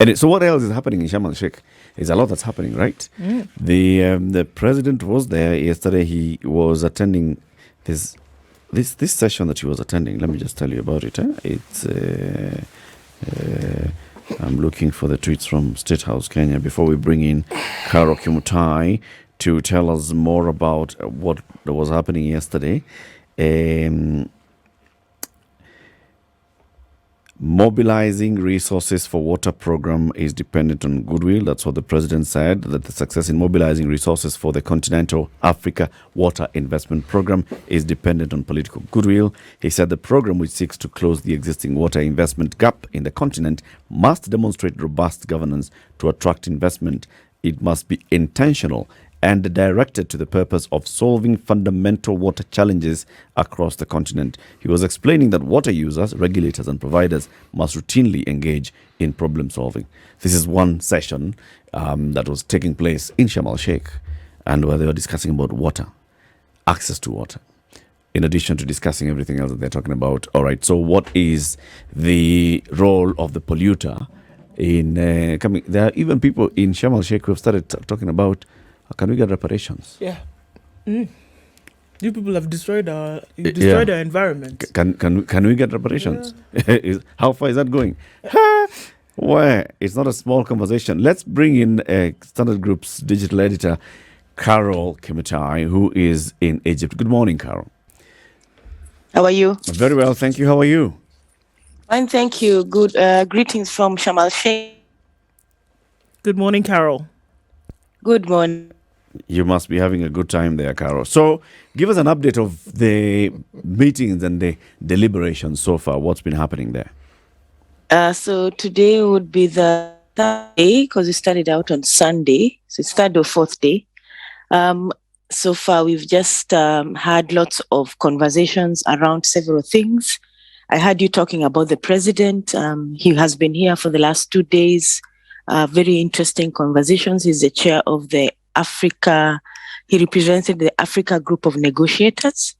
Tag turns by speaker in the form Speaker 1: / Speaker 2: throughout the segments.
Speaker 1: So what else is happening in Sharm el-Sheikh? There's a lot that's happening, right? The president was there yesterday. He was attending this session that he was attending. Let me just tell you about it. It's I'm looking for the tweets from State House Kenya before we bring in Carole Kimutai to tell us more about what was happening yesterday. Mobilizing resources for water program is dependent on goodwill. That's what the president said, that the success in mobilizing resources for the Continental Africa Water Investment Program is dependent on political goodwill. He said the program, which seeks to close the existing water investment gap in the continent, must demonstrate robust governance to attract investment. It must be intentional and directed to the purpose of solving fundamental water challenges across the continent. He was explaining that water users, regulators, and providers must routinely engage in problem solving. This is one session that was taking place in Sharm el-Sheikh, and where they were discussing about water, access to water, in addition to discussing everything else that they're talking about. All right, so what is the role of the polluter in coming? There are even people in Sharm el-Sheikh who have started talking about, can we get reparations?
Speaker 2: Yeah. You people have destroyed our environment.
Speaker 1: Can we get reparations? Yeah. How far is that going? Where? It's not a small conversation. Let's bring in Standard Group's digital editor, Carole Kimutai, who is in Egypt. Good morning, Carole.
Speaker 3: How are you?
Speaker 1: Very well, thank you. How are you?
Speaker 3: Fine, thank you. Good. Greetings from Sharm el-Sheikh.
Speaker 2: Good morning, Carole.
Speaker 3: Good morning.
Speaker 1: You must be having a good time there, Carole. So give us an update of the meetings and the deliberations so far. What's been happening there?
Speaker 3: So today would be the third day, because we started out on Sunday. So it's third or fourth day. So far, we've just had lots of conversations around several things. I heard you talking about the president. He has been here for the last 2 days. Very interesting conversations. He's the chair of the Africa. He represented the Africa Group of Negotiators.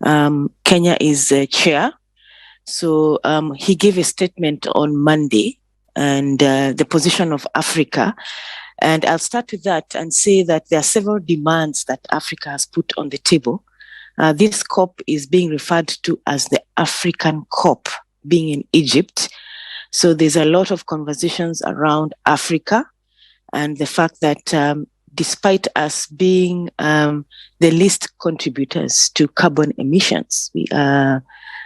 Speaker 3: Kenya is the chair. So he gave a statement on Monday and the position of Africa. And I'll start with that and say that there are several demands that Africa has put on the table. This COP is being referred to as the African COP, being in Egypt. So there's a lot of conversations around Africa and the fact that despite us being the least contributors to carbon emissions, we are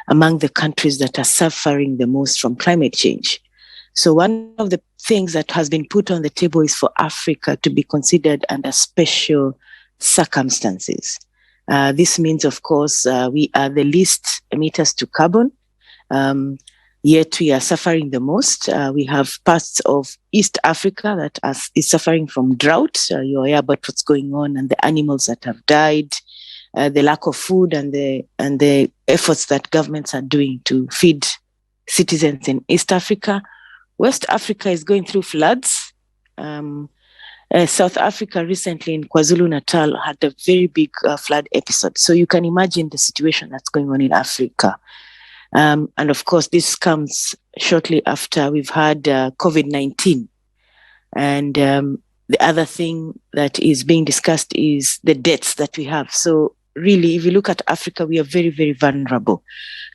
Speaker 3: among the countries that are suffering the most from climate change. So one of the things that has been put on the table is for Africa to be considered under special circumstances. This means, of course, we are the least emitters to carbon, yet we are suffering the most. We have parts of East Africa that is suffering from drought. You're aware about what's going on and the animals that have died, the lack of food and the efforts that governments are doing to feed citizens in East Africa. West Africa is going through floods. South Africa recently in KwaZulu-Natal had a very big flood episode. So you can imagine the situation that's going on in Africa. And of course, this comes shortly after we've had COVID-19. And the other thing that is being discussed is the debts that we have. So really, if you look at Africa, we are very, very vulnerable.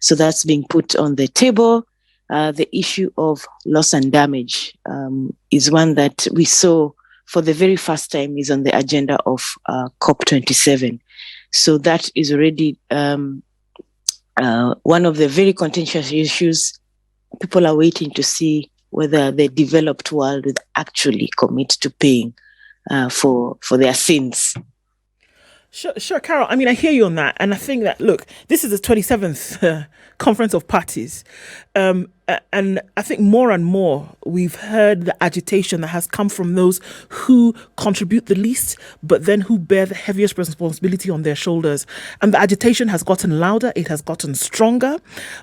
Speaker 3: So that's being put on the table. The issue of loss and damage is one that we saw for the very first time is on the agenda of COP27. So that is already one of the very contentious issues. People are waiting to see whether the developed world will actually commit to paying for their sins.
Speaker 2: Sure, Carole. I mean, I hear you on that. And I think that, look, this is the 27th Conference of Parties. And I think more and more we've heard the agitation that has come from those who contribute the least, but then who bear the heaviest responsibility on their shoulders. And the agitation has gotten louder. It has gotten stronger.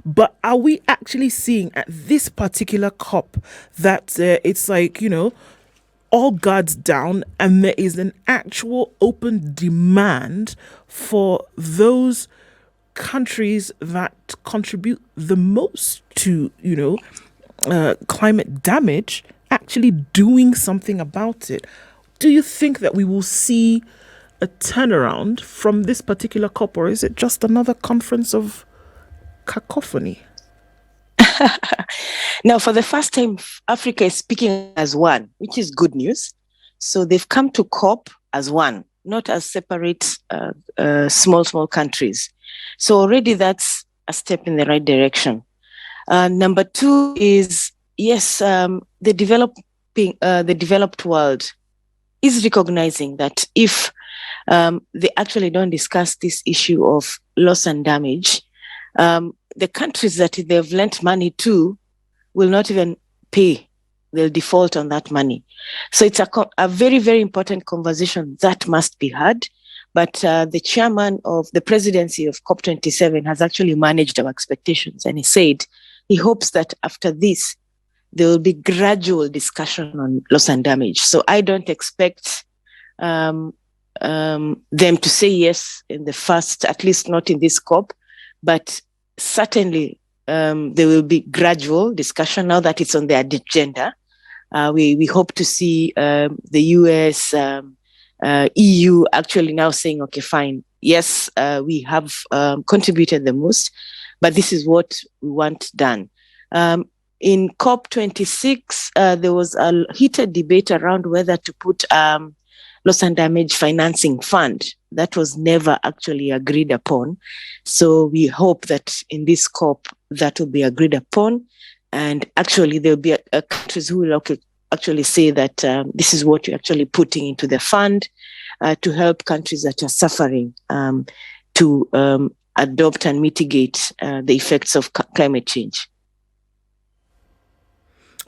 Speaker 2: But are we actually seeing at this particular COP that it's like, all guards down and there is an actual open demand for those countries that contribute the most to, climate damage actually doing something about it. Do you think that we will see a turnaround from this particular COP, or is it just another conference of cacophony?
Speaker 3: Now, for the first time, Africa is speaking as one, which is good news. So they've come to COP as one, not as separate small countries. So already that's a step in the right direction. Number two is, yes, the developed world is recognizing that if they actually don't discuss this issue of loss and damage, the countries that they've lent money to will not even pay. They'll default on that money. So it's a very, very important conversation that must be had. But the chairman of the presidency of COP27 has actually managed our expectations. And he said he hopes that after this, there will be gradual discussion on loss and damage. So I don't expect them to say yes in the first, at least not in this COP, but certainly there will be gradual discussion now that it's on the agenda. We hope to see the US, EU actually now saying, okay, fine, yes, we have contributed the most, but this is what we want done. In COP26, there was a heated debate around whether to put loss and damage financing fund. That was never actually agreed upon. So we hope that in this COP, that will be agreed upon. And actually, there will be countries who will actually say that this is what you're actually putting into the fund to help countries that are suffering to adopt and mitigate the effects of climate change.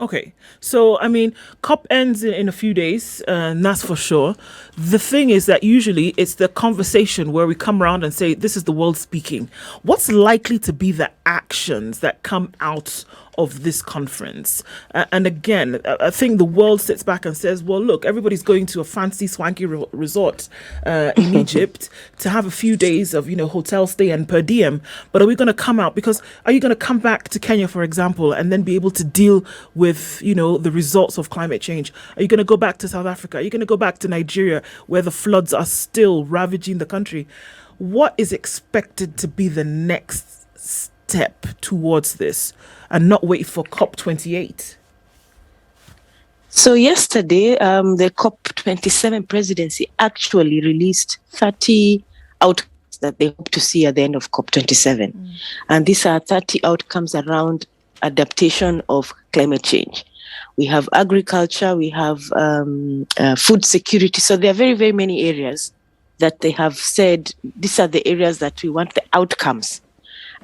Speaker 2: Okay, so I mean, COP ends in a few days, and that's for sure. The thing is that usually it's the conversation where we come around and say, this is the world speaking. What's likely to be the actions that come out of this conference? And again, I think the world sits back and says, well, look, everybody's going to a fancy, swanky resort in Egypt to have a few days of, hotel stay and per diem. But are we going to come out? Because are you going to come back to Kenya, for example, and then be able to deal with, the results of climate change? Are you going to go back to South Africa? Are you going to go back to Nigeria, where the floods are still ravaging the country? What is expected to be the next step towards this, and not wait for COP28?
Speaker 3: So yesterday, the COP27 presidency actually released 30 outcomes that they hope to see at the end of COP27. And these are 30 outcomes around adaptation of climate change. We have agriculture, we have food security. So there are very, very many areas that they have said, these are the areas that we want the outcomes.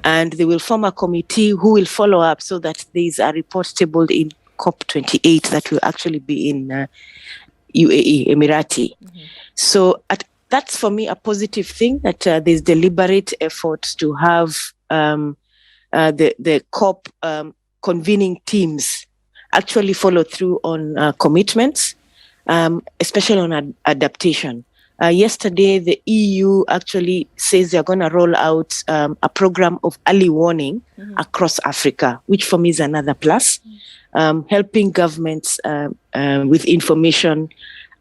Speaker 3: And they will form a committee who will follow up so that there is a report tabled in COP28 that will actually be in UAE, Emirati. So that's for me a positive thing, that there's deliberate efforts to have the COP convening teams actually follow through on commitments, especially on adaptation. Yesterday, the EU actually says they're going to roll out a program of early warning across Africa, which for me is another plus, helping governments with information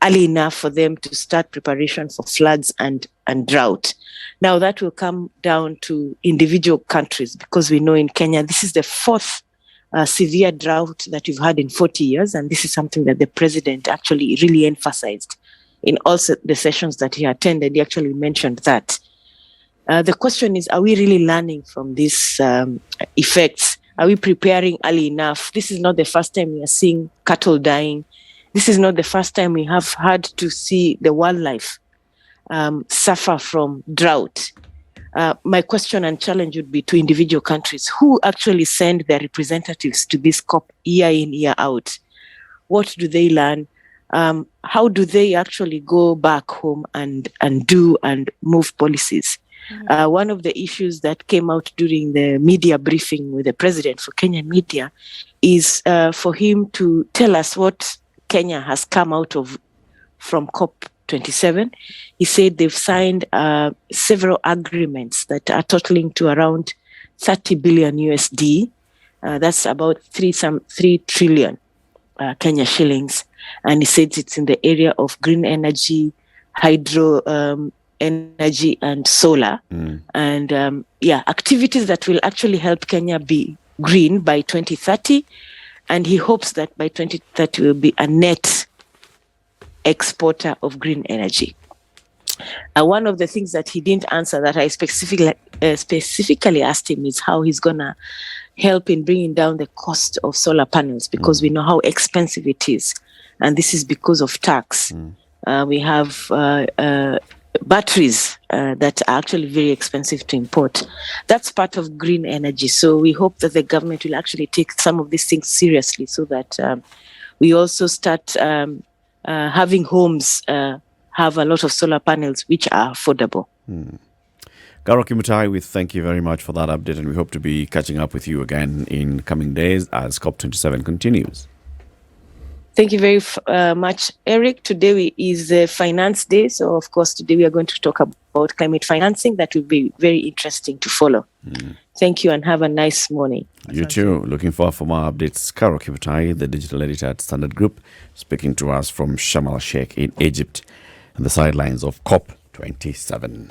Speaker 3: early enough for them to start preparation for floods and drought. Now, that will come down to individual countries, because we know in Kenya, this is the fourth severe drought that we've had in 40 years. And this is something that the president actually really emphasized. In all the sessions that he attended, he actually mentioned that. The question is, are we really learning from these effects? Are we preparing early enough? This is not the first time we are seeing cattle dying. This is not the first time we have had to see the wildlife suffer from drought. My question and challenge would be to individual countries who actually send their representatives to this COP year in, year out. What do they learn? How do they actually go back home and do and move policies? One of the issues that came out during the media briefing with the president for Kenyan media is for him to tell us what Kenya has come out of from COP27. He said they've signed several agreements that are totaling to around 30 billion USD. That's about 3 trillion. Kenya shillings. And he said it's in the area of green energy, hydro energy, and solar. And activities that will actually help Kenya be green by 2030. And he hopes that by 2030 will be a net exporter of green energy. One of the things that he didn't answer that I specifically asked him is how he's going to help in bringing down the cost of solar panels, because we know how expensive it is. And this is because of tax. We have batteries that are actually very expensive to import. That's part of green energy. So we hope that the government will actually take some of these things seriously, so that we also start having homes have a lot of solar panels which are affordable.
Speaker 1: Carole Kimutai, we thank you very much for that update, and we hope to be catching up with you again in coming days as COP27 continues.
Speaker 3: Thank you very much, Eric. Today is Finance Day. So, of course, today we are going to talk about climate financing. That will be very interesting to follow. Thank you and have a nice morning.
Speaker 1: You too. Looking forward for more updates. Carole Kimutai, the digital editor at Standard Group, speaking to us from Sharm el Sheikh in Egypt, on the sidelines of COP27.